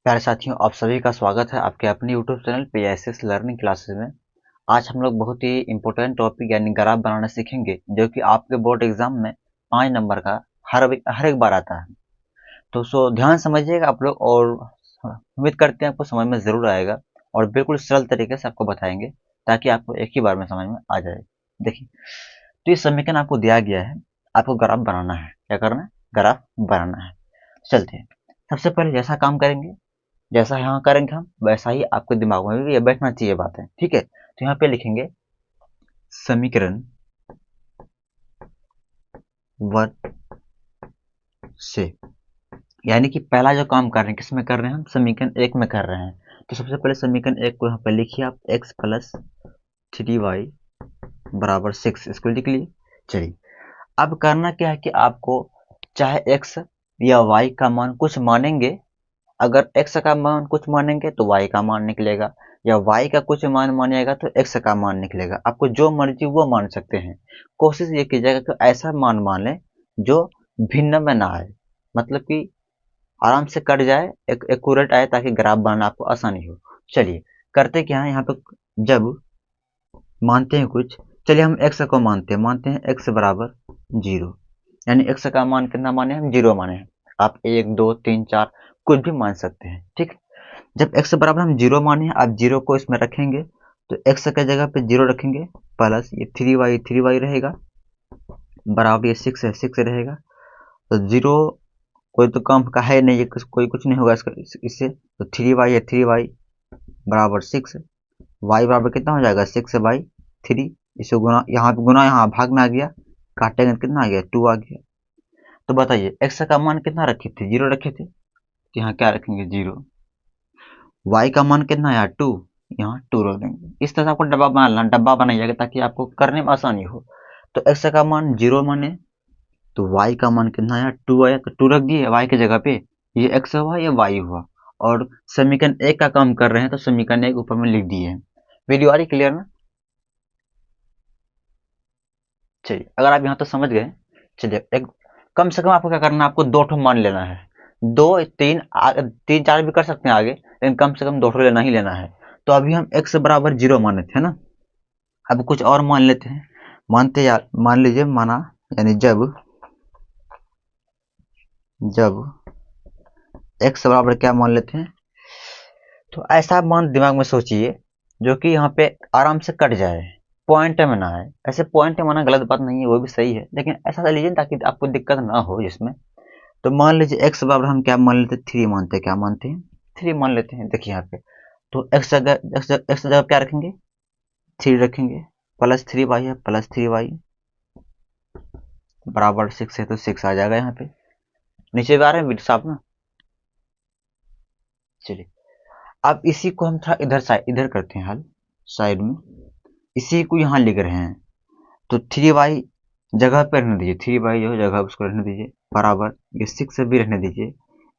प्यारे साथियों, आप सभी का स्वागत है आपके अपने YouTube channel PSS learning classes में। आज हम लोग बहुत ही इंपॉर्टेंट टॉपिक यानी ग्राफ बनाना सीखेंगे, जो कि आपके बोर्ड एग्जाम में 5 नंबर का हर एक बार आता है। तो ध्यान समझिएगा आप लोग, और उम्मीद करते हैं आपको समझ में ज़रूर आएगा और बिल्कुल सरल तरीके से आपको बताएंगे ताकि आपको एक ही बार में समझ में आ जाए। देखिए, तो ये समीकरण आपको दिया गया है, आपको ग्राफ बनाना है। क्या करना है? ग्राफ बनाना है। चलते हैं। सबसे पहले जैसा काम करेंगे, जैसा यहाँ करेंगे हम, वैसा ही आपके दिमाग में भी ये बैठना चाहिए बात है। ठीक है, तो यहाँ पे लिखेंगे समीकरण 1 से, यानी कि पहला जो काम कर रहे हैं किसमें कर रहे हैं हम? समीकरण 1 में कर रहे हैं। तो सबसे पहले समीकरण 1 को यहाँ पे लिखिए आप, x प्लस 3y बराबर 6, इसको लिख लिए। चलिए, अब करना क्या है कि आपको चाहे x या y का मान कुछ मानेंगे, अगर x का मान कुछ मानेंगे तो y का मान निकलेगा, या y का कुछ मान मानिएगा तो x का मान निकलेगा। आपको जो मर्जी वो मान सकते हैं। कोशिश ये कीजिएगा कि ऐसा मान मान लें जो भिन्न में ना आए, मतलब कि आराम से कट जाए, एक एक्यूरेट आए, ताकि ग्राफ बनाना आपको आसानी हो। चलिए करते क्या है यहाँ पे, जब मानते हैं कुछ, चलिए हम x को मानते हैं x बराबर 0, यानी x का मान कितना माने हम? 0 माने हैं। आप 1 2 3 4 कुछ भी मान सकते हैं। ठीक, जब x बराबर हम 0 माने हैं, आप 0 को इसमें रखेंगे तो x की जगह पे 0 रखेंगे, प्लस ये 3y रहेगा, बराबर ये 6 है, 6 रहेगा। तो 0 कोई तो कम का है नहीं, ये कोई कुछ नहीं होगा इसका इससे। तो 3y है, 3y बराबर 6, y बराबर कितना हो जाएगा? 6/3। इसे गुना, यहाँ पे गुना, यहाँ भाग में आ गया, काटेंगे तो कितना आ गया? 2 आ गया। तो बताइए x का मान कितना रखे थे? 0 रखे थे, तो यहाँ क्या रखेंगे? 0। y का मान कितना है? 2, यहाँ 2 रख देंगे। इस तरह से आपको डब्बा बनाना, डब्बा बनाइएगा ताकि आपको करने में आसानी हो। तो x का मान 0 माने तो y का मान कितना आया? 2 आया, तो 2 रख दिए y की जगह पे। ये x हुआ, ये y हुआ, और समीकरण 1 का काम कर रहे हैं तो समीकरण 1 ऊपर में लिख दिए हैं। वीडियो आ रही क्लियर ना? चलिए, अगर आप यहाँ तो समझ गए, चलिए एक कम से कम आपको क्या करना है? आपको 2 ठो मान लेना है। 2 3 3 4 भी कर सकते हैं आगे, लेकिन कम से कम 2 ठो लेना ही लेना है। तो अभी हम x बराबर 0 माने थे ना, अब कुछ और मान लेते हैं। मान लीजिए, माना यानी जब जब x बराबर क्या मान लेते हैं, तो ऐसा मान दिमाग में सोचिए जो कि यहाँ पे आराम से कट जाए, पॉइंट में ना आए। ऐसे पॉइंट में आना गलत बात नहीं है, वो भी सही है, लेकिन ऐसा सा लीजिए ताकि आपको दिक्कत ना हो जिसमें। तो मान लीजिए x बराबर हम क्या मान लेते हैं? 3 मानते हैं। क्या मानते हैं? 3 मान लेते हैं। देखिए यहाँ पे, तो x जगह क्या रखेंगे? 3 रखेंगे, प्लस 3y है, प्लस 3y बराबर 6 है, तो 6 आ जाएगा यहाँ पे। नीचे भी आ रहे हैं साहब ना? चलिए, अब इसी को हम थोड़ा इधर करते हैं हल, साइड में। इसी को यहाँ लिख रहे हैं, तो 3y जगह पे रहने दीजिए, 3y जो जगह उसको रहने दीजिए, बराबर ये 6 भी रहने दीजिए।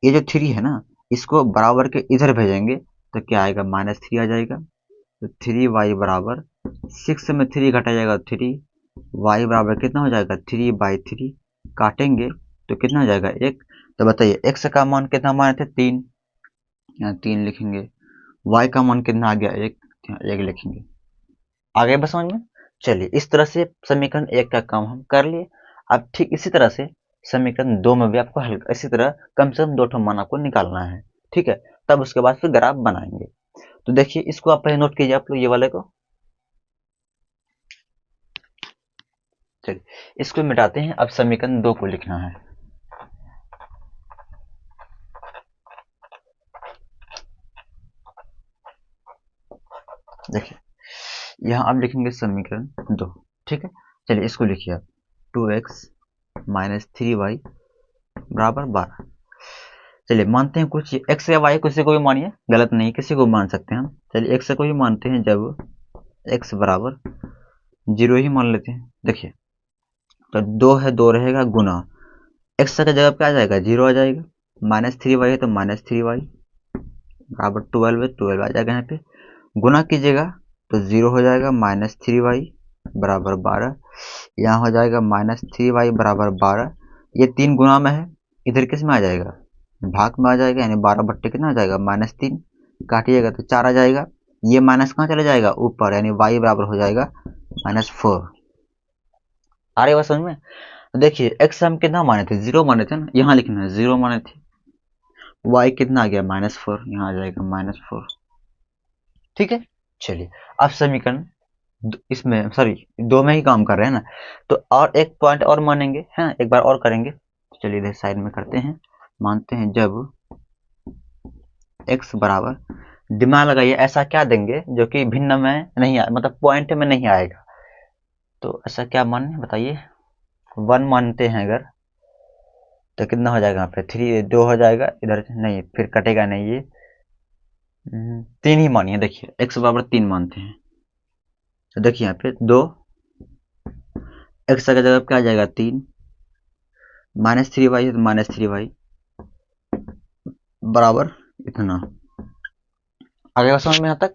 ये जो 3 है ना, इसको बराबर के इधर भेजेंगे तो क्या आएगा? -3 आ जाएगा। तो 3y बराबर 6 में 3 घटा जाएगा 3, y बराबर कितना हो जाएगा? 3/3। काटेंगे तो कितना हो जाएगा? 1। तो बताइए x का मान कितना माने थे? 3, यहाँ 3 लिखेंगे। y का मान कितना आ गया? 1, यहाँ 1 लिखेंगे। आगे बस समझ में? चलिए, इस तरह से समीकरण 1 का काम हम कर लिए। अब ठीक इसी तरह से समीकरण 2 में भी आपको हल इसी तरह कम से कम 2 ठो मान आपको निकालना है। ठीक है, तब उसके बाद फिर ग्राफ बनाएंगे। तो देखिए, इसको आप पहले नोट कीजिए आप लोग, ये वाले को। चलिए, इसको मिटाते हैं। अब समीकरण 2 को लिखना है। देखिए, यहाँ आप लिखेंगे समीकरण 2। ठीक है, चलिए इसको लिखिए आप, 2x माइनस 3y बराबर 12। चलिए मानते हैं कुछ x या y, किसी को भी मानिए, गलत नहीं, किसी को मान सकते हैं हम। चलिए x को भी मानते हैं, जब x बराबर 0 ही मान लेते हैं। देखिए, तो 2 है, 2 रहेगा, गुना x की जगह पे आ जाएगा 0 आ जाएगा, -3y है तो -3y बराबर 12 है, 12 आ जाएगा। यहाँ पे गुना कीजिएगा तो 0 हो जाएगा, -3y बराबर 12। यहाँ हो जाएगा -3y बराबर 12। ये 3 गुना में है, इधर किस में आ जाएगा? भाग में आ जाएगा, यानी 12/3 कितना आ जाएगा -3, काटिएगा तो 4 आ जाएगा। ये माइनस कहाँ चला जाएगा ऊपर, यानी y बराबर हो जाएगा -4। आ रही बात समझ में। तो देखिए x हम कितना माने थे, 0 माने थे ना, यहाँ लिखना है 0 माने थे। y कितना आ गया -4, यहाँ आ जाएगा -4। ठीक है, चलिए अब समीकरण इसमें सॉरी 2 में ही काम कर रहे हैं ना, तो और एक पॉइंट और मानेंगे, है ना, एक बार और करेंगे। चलिए इधर साइड में करते हैं। मानते हैं जब x बराबर, दिमाग लगाइए, ऐसा क्या देंगे जो कि भिन्न में नहीं आए, मतलब पॉइंट में नहीं आएगा। तो ऐसा क्या माने बताइए। 1 मानते हैं अगर, तो कितना हो जाएगा यहाँ पे 3, 2 हो जाएगा, इधर नहीं फिर कटेगा नहीं ये। 3 ही मानिए, देखिए x बराबर 3 मानते हैं, तो देखिए यहाँ पे 2, x का जगह क्या आ जाएगा 3, -3y है तो -3y बराबर इतना। आ गया समझ में यहाँ तक।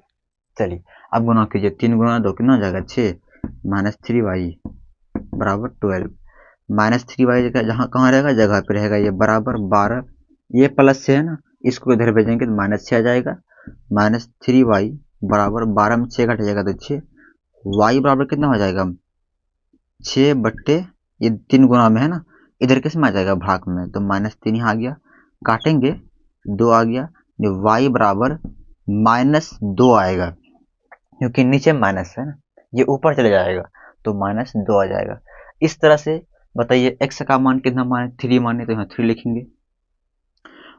चलिए अब गुना कीजिए, 3 गुना 2 कितना हो जाएगा 6, -3y बराबर 12। -3y जहाँ कहाँ रहेगा, जगह पे रहेगा, ये बराबर 12। ये प्लस से है ना, इसको इधर भेजेंगे तो -6 आ जाएगा। -3y बराबर 12 में 6 घट जाएगा तो 6, y बराबर कितना हो जाएगा 6/, ये 3 गुना में है ना, इधर किस में आ जाएगा भाग में, तो -3 यहाँ आ गया, काटेंगे 2 आ गया, जो y बराबर -2 आएगा, क्योंकि नीचे माइनस है ना, ये ऊपर चले जाएगा तो -2 आ जाएगा। इस तरह से बताइए x का मान कितना माने, 3 माने तो यहाँ 3 लिखेंगे,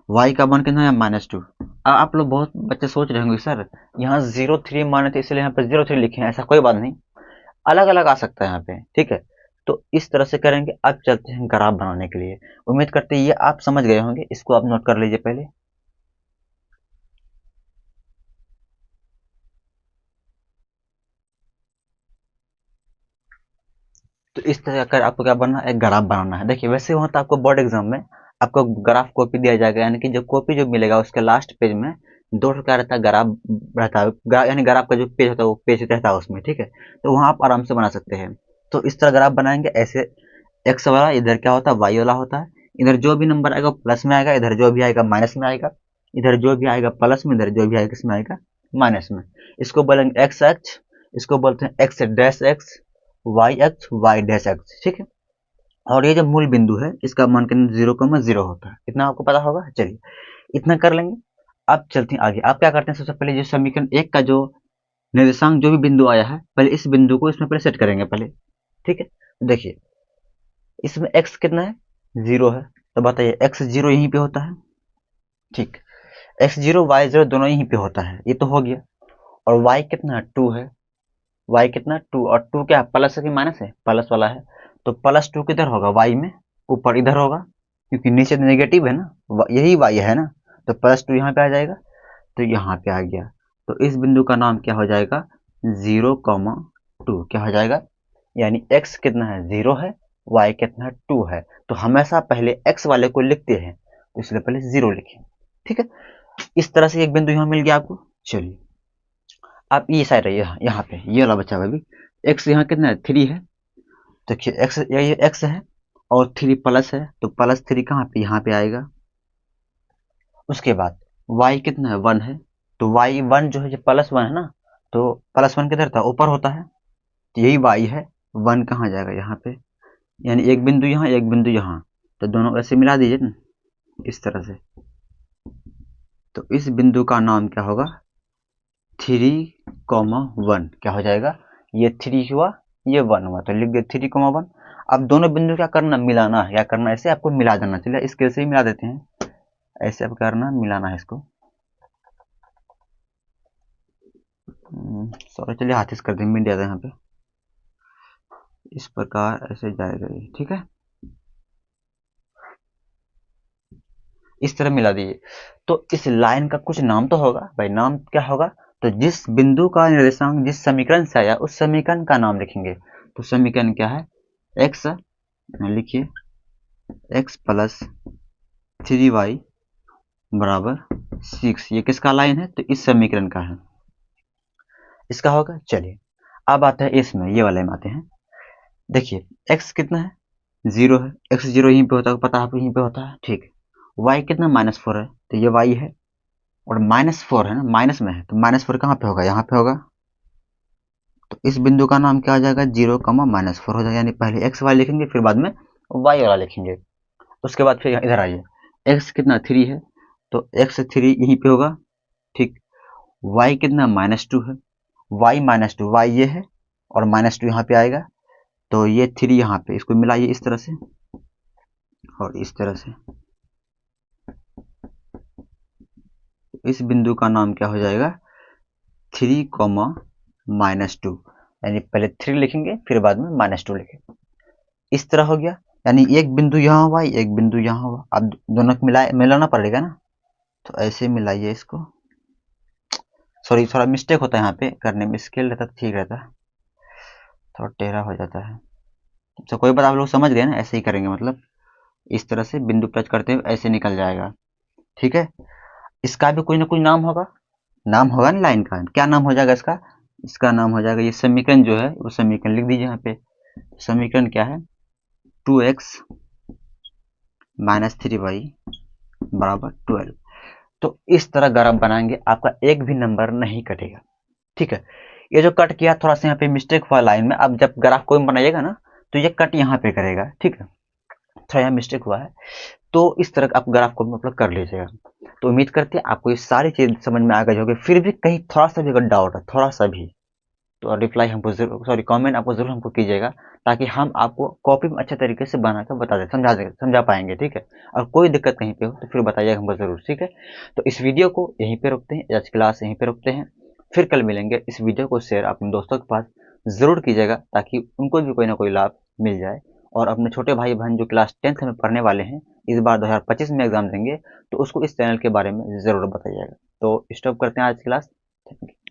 y का मान कितना है -2। अब आप लोग बहुत बच्चे सोच रहे होंगे सर यहाँ 0 3 माने थे इसलिए यहाँ पे 0 3 लिखे हैं, ऐसा कोई बात नहीं, अलग अलग आ सकता है यहाँ पे, ठीक है। तो इस तरह से करेंगे। अब चलते हैं ग्राफ बनाने के लिए। उम्मीद करते हैं ये आप समझ गए होंगे, इसको आप नोट कर लीजिए पहले। तो इस तरह कर आपको क्या बनना है, एक ग्राफ बनाना है। देखिए वैसे वहाँ तो आपको बोर्ड एग्जाम में आपको ग्राफ कॉपी दिया जाएगा, यानी कि जो कॉपी जो मिलेगा उसके लास्ट पेज में 2 क्या रहता है, ग्राफ रहता है, यानी ग्राफ का जो पेज होता है वो पेज रहता है उसमें, ठीक है। तो वहाँ आप आराम से बना सकते हैं। तो इस तरह ग्राफ बनाएंगे ऐसे, एक्स वाला इधर क्या होता है वाई वाला होता है, इधर जो भी नंबर आएगा प्लस में आएगा, इधर जो भी आएगा माइनस में आएगा, इधर जो भी आएगा प्लस में, इधर जो भी आएगा किसमें आएगा माइनस में। इसको बोलेंगे एक्स अक्ष, इसको बोलते हैं एक्स डैश एक्स, वाई अक्ष वाई डैश एक्स, ठीक है। और ये जो मूल बिंदु है इसका मान के 0,0 होता है, इतना आपको पता होगा। चलिए इतना कर लेंगे। अब चलते हैं आगे। आप क्या करते हैं, सबसे पहले जो समीकरण 1 का जो निर्देशांक जो भी बिंदु आया है, पहले इस बिंदु को इसमें पहले सेट करेंगे पहले, ठीक है। देखिए इसमें x कितना है 0 है, तो बताइए x0 यहीं पे होता है, ठीक। x0 y0 दोनों यहीं पे होता है, ये तो हो गया। और y कितना 2 है, y कितना 2, और 2 क्या है प्लस है कि माइनस है, प्लस वाला है, तो +2 किधर होगा y में, ऊपर इधर होगा, क्योंकि नीचे तो नेगेटिव है ना, यही y है ना, तो +2 यहाँ पे आ जाएगा, तो यहाँ पे आ गया। तो इस बिंदु का नाम क्या हो जाएगा 0,2, क्या हो जाएगा, यानी x कितना है 0 है, y कितना 2 है। तो हमेशा पहले x वाले को लिखते हैं, तो इसलिए पहले 0 लिखें, ठीक है। इस तरह से एक बिंदु यहाँ मिल गया आपको। चलिए आप ये साइड रहिए, यहाँ पे ये वाला बच्चा भाई, x यहाँ कितना है 3 है, देखिए x ये x है और 3 प्लस है, तो +3 कहाँ पे यहाँ पे आएगा। उसके बाद y कितना है 1 है, तो y1 जो है जो +1 है ना, तो +1 किधर था ऊपर होता है, तो यही y है, 1 कहाँ जाएगा यहाँ पे, यानी एक बिंदु यहाँ एक बिंदु यहाँ, तो दोनों ऐसे मिला दीजिए ना इस तरह से। तो इस बिंदु का नाम क्या होगा 3,1, क्या हो जाएगा, ये 3 हुआ ये 1 हुआ, तो लिख दे 3,1। अब दोनों बिंदु क्या करना मिलाना है, क्या करना ऐसे आपको मिला देना। चलिए इसके से ही मिला देते हैं, ऐसे अब करना मिलाना है इसको, सॉरी चलिए हाथ से कर दें, मिल जाता है यहाँ पे, इस प्रकार ऐसे जाएगा ये, ठीक है। इस तरह मिला दीजिए। तो इस लाइन का कुछ नाम तो होगा भाई, नाम क्या होगा, तो जिस बिंदु का निर्देशांक जिस समीकरण से आया उस समीकरण का नाम लिखेंगे। तो समीकरण क्या है, x लिखिए x प्लस 3y बराबर 6, ये किसका लाइन है, तो इस समीकरण का है, इसका होगा। चलिए अब आते हैं इसमें, ये वाले में आते हैं। देखिए x कितना है 0 है, x0 यहीं पे होता है, पता है आपको यहीं पे होता है, ठीक है। y कितना -4 है, तो ये y है, और -4 है ना, माइनस में है, तो -4 कहाँ पे होगा, यहाँ पे होगा। तो इस बिंदु का नाम क्या हो जाएगा, 0, -4 हो जाएगा, यानी पहले x y लिखेंगे, फिर बाद में y वाला लिखेंगे। उसके बाद फिर इधर आइए, x कितना 3 है, तो x3 यहीं पे होगा, ठीक। y कितना -2 है, y-2, y ये है, और -2 यहाँ पे आएगा, तो ये 3 यहाँ पे, इसको मिलाइए इस तरह से और इस तरह से। इस बिंदु का नाम क्या हो जाएगा, 3, -2, यानी पहले 3 लिखेंगे, फिर बाद में -2 लिखेंगे। इस तरह हो गया, यानी एक बिंदु यहाँ हुआ, एक बिंदु यहाँ हुआ, अब दोनों को मिलाना पड़ेगा ना, तो ऐसे मिलाइए इसको। सॉरी, थोड़ा मिस्टेक होता है यहाँ पे करने में, स्केल रहता तो ठीक रहता, थोड़ा टेढ़ा हो जाता है। तो कोई बात, आप लोग समझ गए ना, ऐसे ही करेंगे, मतलब इस तरह से बिंदु टच करते हुए ऐसे निकल जाएगा, ठीक है। इसका भी कोई ना कोई नाम होगा ना लाइन का, क्या नाम हो जाएगा इसका, इसका नाम हो जाएगा, ये समीकरण जो है वो समीकरण लिख दीजिए यहाँ पे। समीकरण क्या है, 2x - 3y बराबर 12। तो इस तरह ग्राफ बनाएंगे, आपका एक भी नंबर नहीं कटेगा, ठीक है। ये जो कट किया, थोड़ा सा यहाँ पे मिस्टेक हुआ लाइन में, अब जब ग्राफ कोई बनाइएगा ना, तो ये कट यहाँ पे करेगा, ठीक है, थोड़ा यहाँ मिस्टेक हुआ है। तो इस तरह आप ग्राफ को मतलब कर लीजिएगा। तो उम्मीद करते हैं आपको ये सारी चीज समझ में आ गई होगी। फिर भी कहीं थोड़ा सा भी अगर डाउट है, थोड़ा सा भी, तो रिप्लाई हमको जरूर, सॉरी कमेंट आपको जरूर हमको कीजिएगा, ताकि हम आपको कॉपी में अच्छे तरीके से बना कर बता दें, समझा पाएंगे, ठीक है। और कोई दिक्कत कहीं पे हो तो फिर बताइएगा हमको जरूर, ठीक है। तो इस वीडियो को यहीं पे रोकते हैं, आज क्लास यहीं पे रोकते हैं, फिर कल मिलेंगे। इस वीडियो को शेयर अपने दोस्तों के पास जरूर कीजिएगा, ताकि उनको भी कोई ना कोई लाभ मिल जाए। और अपने छोटे भाई बहन जो क्लास 10th में पढ़ने वाले हैं, इस बार 2025 में एग्जाम देंगे, तो उसको इस चैनल के बारे में जरूर बताइएगा। तो स्टॉप करते हैं आज क्लास। Thank you.